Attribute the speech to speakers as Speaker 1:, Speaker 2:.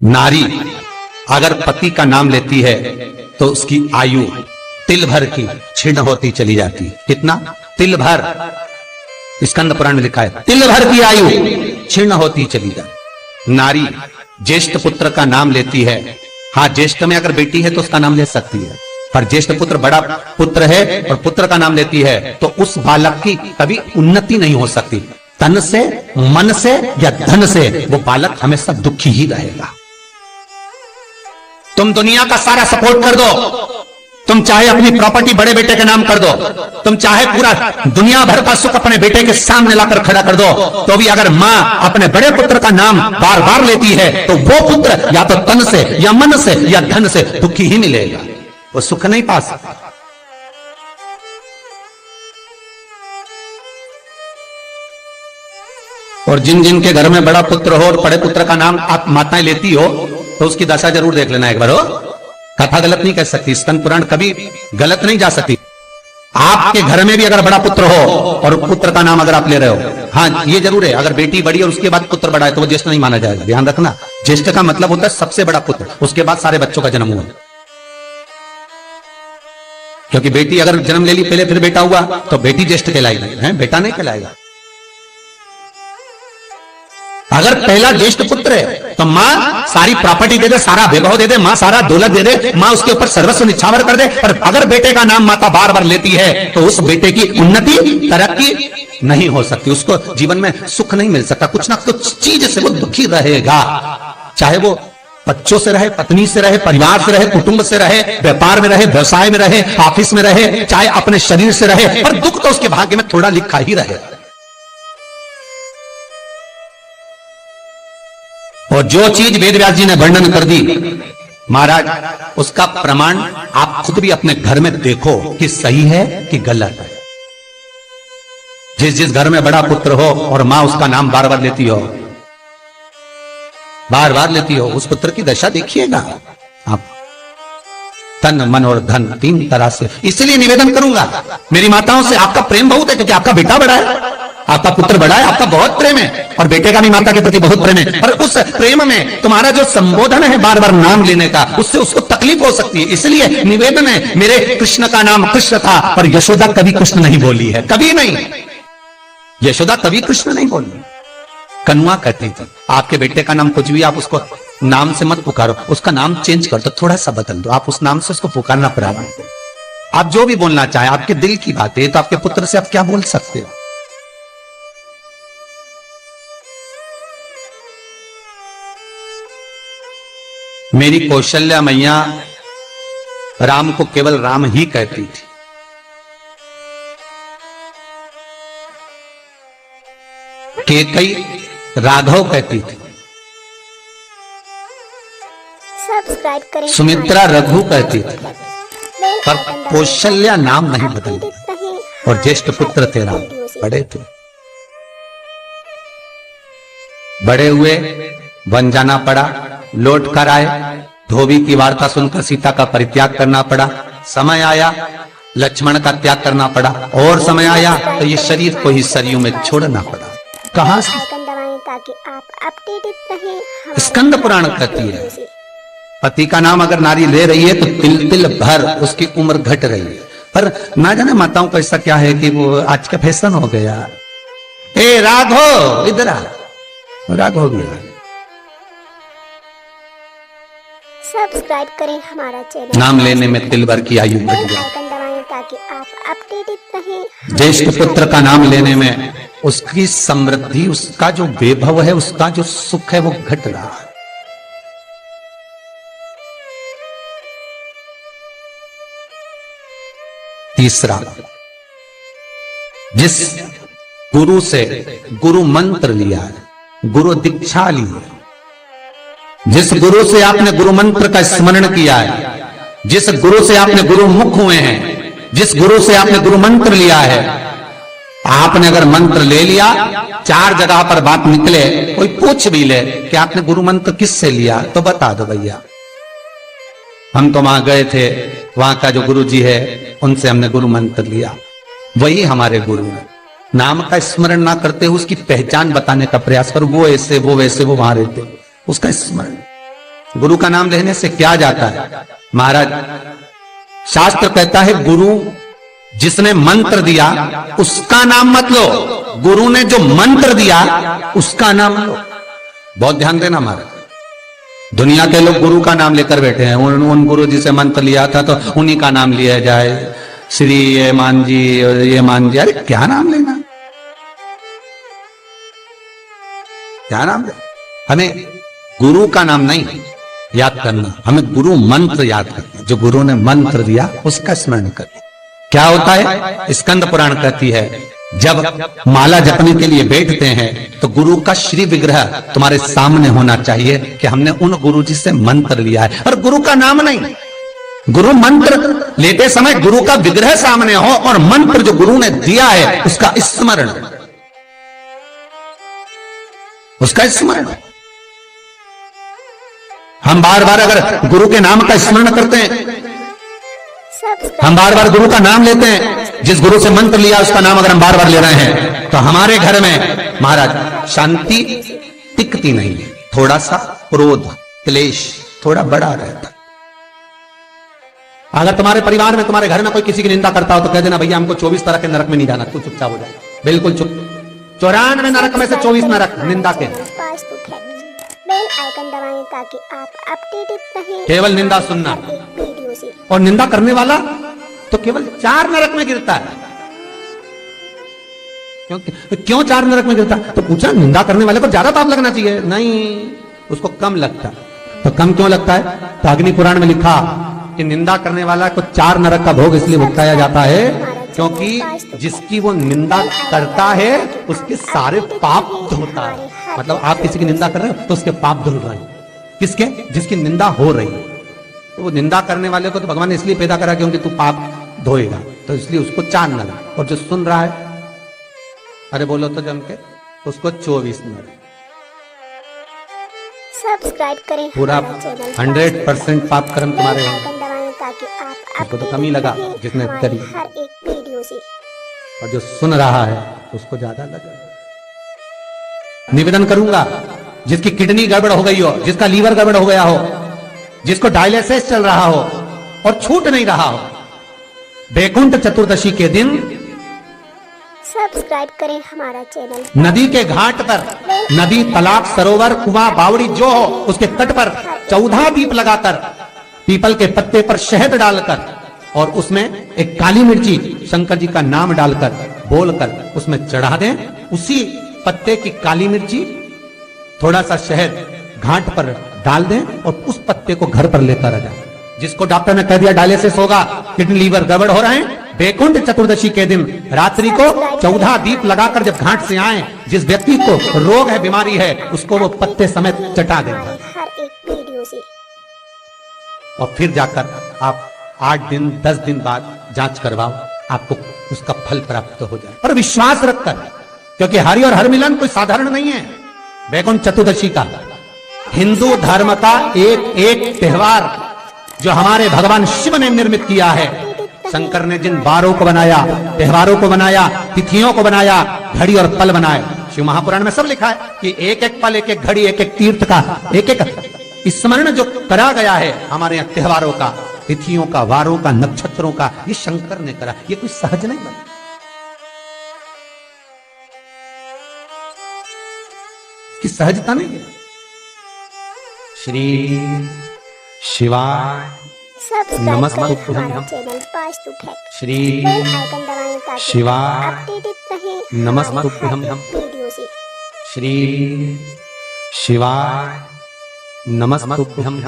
Speaker 1: नारी अगर पति का नाम लेती है तो उसकी आयु तिल भर की क्षीण होती चली जाती है। कितना? तिल भर। स्कंद पुराण में लिखा है तिल भर की आयु क्षीण होती चली जाती। नारी ज्येष्ठ पुत्र का नाम लेती है, हाँ ज्येष्ठ में अगर बेटी है तो उसका नाम ले सकती है, पर ज्येष्ठ पुत्र बड़ा पुत्र है और पुत्र का नाम लेती है तो उस बालक की कभी उन्नति नहीं हो सकती। तन से, मन से या धन से वो बालक हमेशा दुखी ही रहेगा। तुम दुनिया का सारा सपोर्ट कर दो, तुम चाहे अपनी प्रॉपर्टी बड़े बेटे के नाम कर दो, तुम चाहे पूरा दुनिया भर का सुख अपने बेटे के सामने लाकर खड़ा कर दो, तो भी अगर मां अपने बड़े पुत्र का नाम बार बार लेती है तो वो पुत्र या तो तन से या मन से या धन से दुखी ही मिलेगा, वो सुख नहीं पा सकता। और जिन जिन के घर में बड़ा पुत्र हो और बड़े पुत्र का नाम आप माताएं लेती हो तो उसकी दशा जरूर देख लेना एक बार। हो कथा गलत नहीं कह सकती, स्कंद पुराण कभी गलत नहीं जा सकती। आपके घर में भी अगर बड़ा पुत्र हो और पुत्र का नाम अगर आप ले रहे हो, हाँ ये जरूर है अगर बेटी बड़ी और उसके बाद पुत्र बड़ा है तो वो ज्येष्ठ नहीं माना जाएगा। ध्यान रखना, ज्येष्ठ का मतलब होता है सबसे बड़ा पुत्र, उसके बाद सारे बच्चों का जन्म हुआ। क्योंकि बेटी अगर जन्म ले ली पहले फिर बेटा हुआ तो बेटी ज्येष्ठ कहलाएगी, है बेटा नहीं कहलाएगा। अगर पहला ज्येष्ठ पुत्र है तो मां सारी प्रॉपर्टी दे दे, सारा वैभव दे दे, मां सारा दौलत दे दे, मां उसके ऊपर सर्वस्व निछावर कर दे। पर अगर बेटे का नाम माता बार बार लेती है तो उस बेटे की उन्नति तरक्की नहीं हो सकती, उसको जीवन में सुख नहीं मिल सकता, कुछ ना कुछ चीज से वो दुखी रहेगा। चाहे वो बच्चों से रहे, पत्नी से रहे, परिवार से रहे, कुटुंब से रहे, व्यापार में रहे, व्यवसाय में रहे, ऑफिस में रहे, चाहे अपने शरीर से रहे, पर दुख तो उसके भाग्य में थोड़ा लिखा ही रहे। और जो चीज वेद व्यास जी ने वर्णन कर दी महाराज, उसका प्रमाण आप खुद भी अपने घर में देखो कि सही है कि गलत है। जिस जिस घर में बड़ा पुत्र हो और मां उसका नाम बार बार लेती हो, बार बार लेती हो, उस पुत्र की दशा देखिएगा आप। तन मन और धन तीन तरह से। इसलिए निवेदन करूंगा मेरी माताओं से, आपका प्रेम बहुत है क्योंकि आपका बेटा बड़ा है, आपका पुत्र बड़ा है, आपका बहुत प्रेम है और बेटे का भी माता के प्रति बहुत प्रेम है। पर उस प्रेम में तुम्हारा जो संबोधन है बार बार नाम लेने का, उससे उसको तकलीफ हो सकती है। इसलिए निवेदन है, मेरे कृष्ण का नाम कृष्ण था पर यशोदा कभी कृष्ण नहीं बोली है, कभी नहीं। यशोदा कभी कृष्ण नहीं बोली, कन्वा कहती थी। आपके बेटे का नाम कुछ भी, आप उसको नाम से मत पुकारो, उसका नाम चेंज कर दो, थोड़ा सा बदल दो, आप उस नाम से उसको पुकारना पड़ेगा। आप जो भी बोलना चाहे, आपके दिल की बात है, तो आपके पुत्र से आप क्या बोल सकते हो। मेरी कौशल्या मैया राम को केवल राम ही कहती थी। केकई राघव कहती थी,
Speaker 2: सब्सक्राइब करें।
Speaker 1: सुमित्रा रघु कहती थी, पर कौशल्या नाम नहीं बदल। और ज्येष्ठ पुत्र थे राम, बड़े थे, बड़े हुए, वन जाना पड़ा, लौट कर आए, धोबी की वार्ता सुनकर सीता का परित्याग करना पड़ा। समय आया लक्ष्मण का त्याग करना पड़ा, और समय आया तो ये शरीर को ही सरयू में छोड़ना पड़ा। कहां से?
Speaker 2: ताकि आप अपडेटेड रहें।
Speaker 1: स्कंद पुराण कहती है पति का नाम अगर नारी ले रही है तो तिल तिल भर उसकी उम्र घट रही है। पर ना जाने माताओं का ऐसा क्या है कि वो आज का फैशन हो गया, ए राघव इधर आ, राघव गया।
Speaker 2: सब्सक्राइब करें हमारा चैनल।
Speaker 1: नाम लेने में तिल भर की आयु घट गई।
Speaker 2: आइकन दबाएं ताकि आप अपडेटेड रहें।
Speaker 1: ज्येष्ठ पुत्र का नाम लेने में उसकी समृद्धि, उसका जो वैभव है, उसका जो सुख है वो घट रहा है। तीसरा, जिस गुरु से गुरु मंत्र लिया है, गुरु दीक्षा ली है, जिस गुरु से आपने गुरु मंत्र का स्मरण किया है, जिस गुरु से आपने गुरु मुख हुए हैं, जिस गुरु से आपने गुरु मंत्र लिया है, आपने अगर मंत्र ले लिया, चार जगह पर बात निकले, कोई पूछ भी ले कि आपने गुरु मंत्र किससे लिया, तो बता दो भैया हम तो वहां गए थे, वहां का जो गुरु जी है उनसे हमने गुरु मंत्र लिया, वही हमारे गुरु है। नाम का स्मरण ना करते हुए उसकी पहचान बताने का प्रयास करो, वो ऐसे वो वैसे वो वहां रहते, उसका स्मरण। गुरु का नाम लेने से क्या जाता है महाराज? शास्त्र कहता है गुरु जिसने मंत्र दिया उसका नाम मत लो, गुरु ने जो मंत्र दिया उसका नाम लो। बहुत ध्यान देना महाराज। दुनिया के लोग गुरु का नाम लेकर बैठे हैं, उन गुरु जी से मंत्र लिया था तो उन्हीं का नाम लिया जाए, श्री ये मान जी ये मान जी। अरे क्या नाम लेना, क्या नाम ले? हमें गुरु का नाम नहीं याद करना, हमें गुरु मंत्र याद करना। जो गुरु ने मंत्र दिया उसका स्मरण करना। क्या होता है? स्कंद पुराण कहती है जब माला जपने के लिए बैठते हैं तो गुरु का श्री विग्रह तुम्हारे सामने होना चाहिए कि हमने उन गुरु जी से मंत्र लिया है, और गुरु का नाम नहीं। गुरु मंत्र लेते समय गुरु का विग्रह सामने हो और मंत्र जो गुरु ने दिया है उसका स्मरण, उसका स्मरण। हम बार बार अगर गुरु के नाम का स्मरण करते हैं, हम बार बार गुरु का नाम लेते हैं, जिस गुरु से मंत्र लिया उसका नाम अगर हम बार बार ले रहे हैं तो हमारे घर में महाराज शांति टिकती नहीं है। थोड़ा सा क्रोध क्लेश थोड़ा बड़ा रहता है। अगर तुम्हारे परिवार में तुम्हारे घर में कोई किसी की निंदा करता हो तो कह देना भैया हमको 24 तरह के नरक में नहीं जाना, तू चुपचाप हो जाए। बिल्कुल चुप। 94 नरक में से 24 नरक निंदा के।
Speaker 2: बेल आइकन दबाएं ताकि आप अपडेटेड रहें।
Speaker 1: केवल निंदा सुनना,
Speaker 2: वीडियो से
Speaker 1: और निंदा करने वाला तो केवल 4 नरक में गिरता है। क्यों 4 नरक में गिरता? तो पूछा निंदा करने वाले को ज्यादा पाप लगना चाहिए, नहीं उसको कम लगता। तो कम क्यों लगता है? तो अग्नि पुराण में लिखा कि निंदा करने वाला को 4 नरक का भोग इसलिए भुगताया जाता है क्योंकि जिसकी वो निंदा करता है उसके सारे पाप धुलता है। मतलब आप किसी की निंदा कर रहे हो तो उसके पाप धुल रहे हैं। किसके? जिसकी निंदा हो रही है। तो वो निंदा करने वाले को तो भगवान ने इसलिए पैदा करा क्योंकि तू पाप धोएगा, तो इसलिए उसको 4 नरक। और जो सुन रहा है, अरे बोलो तो जम के, उसको 24 नरक।
Speaker 2: सब्सक्राइब करें
Speaker 1: पूरा 100% पाप कर्म तुम्हारे होंगे।
Speaker 2: आइकन दबाएं ताकि आप
Speaker 1: उसको तो कम ही लगा जिसने करी,
Speaker 2: हर एक वीडियो से।
Speaker 1: और जो सुन रहा है उसको ज्यादा लगा। निवेदन करूंगा जिसकी किडनी गड़बड़ हो गई हो, जिसका लीवर गड़बड़ हो गया हो, जिसको डायलिसिस चल रहा हो और छूट नहीं रहा हो, बैकुंठ चतुर्दशी के दिन
Speaker 2: सब्सक्राइब करें हमारा चैनल।
Speaker 1: नदी के घाट पर, नदी तालाब सरोवर कुआं बावड़ी जो हो उसके तट पर 14 दीप लगाकर, पीपल के पत्ते पर शहद डालकर और उसमें एक काली मिर्ची शंकर जी का नाम डालकर बोलकर उसमें चढ़ा दें। उसी पत्ते की काली मिर्ची थोड़ा सा शहद घाट पर डाल दें और उस पत्ते को घर पर लेकर आ जाए। जिसको डॉक्टर ने कह दिया डायलिसिस होगा, किडनी लीवर गड़बड़ हो रहे हैं, बैकुंठ चतुर्दशी के दिन रात्रि को 14 दीप लगाकर जब घाट से आए, जिस व्यक्ति को रोग है बीमारी है उसको वो पत्ते समेत चटा देंगे।
Speaker 2: हर एक वीडियो से
Speaker 1: और फिर जाकर आप 8 दिन 10 दिन बाद जांच करवाओ, आपको उसका फल प्राप्त हो जाए। और विश्वास रखकर, क्योंकि हरि और हर मिलन कोई साधारण नहीं है। बैकुंठ चतुर्दशी का हिंदू धर्म का एक त्योहार जो हमारे भगवान शिव ने निर्मित किया है। शंकर ने जिन वारों को बनाया, त्योहारों को बनाया, तिथियों को बनाया, घड़ी और पल बनाए, शिव महापुराण में सब लिखा है कि एक एक पल, एक एक घड़ी, एक एक तीर्थ का एक एक स्मरण जो करा गया है हमारे यहाँ त्योहारों का, तिथियों का, वारों का, नक्षत्रों का, ये शंकर ने करा। ये कोई सहज नहीं बना। की सहजता नहीं है। श्री शिवाय
Speaker 2: सब्सक्राइब करें हमारा चैनल वास्तु फैक्ट।
Speaker 1: श्री
Speaker 2: बेल आइकन दबाएं ताकि
Speaker 1: शिवाय
Speaker 2: अपडेटेड रहें
Speaker 1: नमस्तुभ्यं
Speaker 2: वीडियो से।
Speaker 1: श्री शिवाय नमस्तुभ्यं।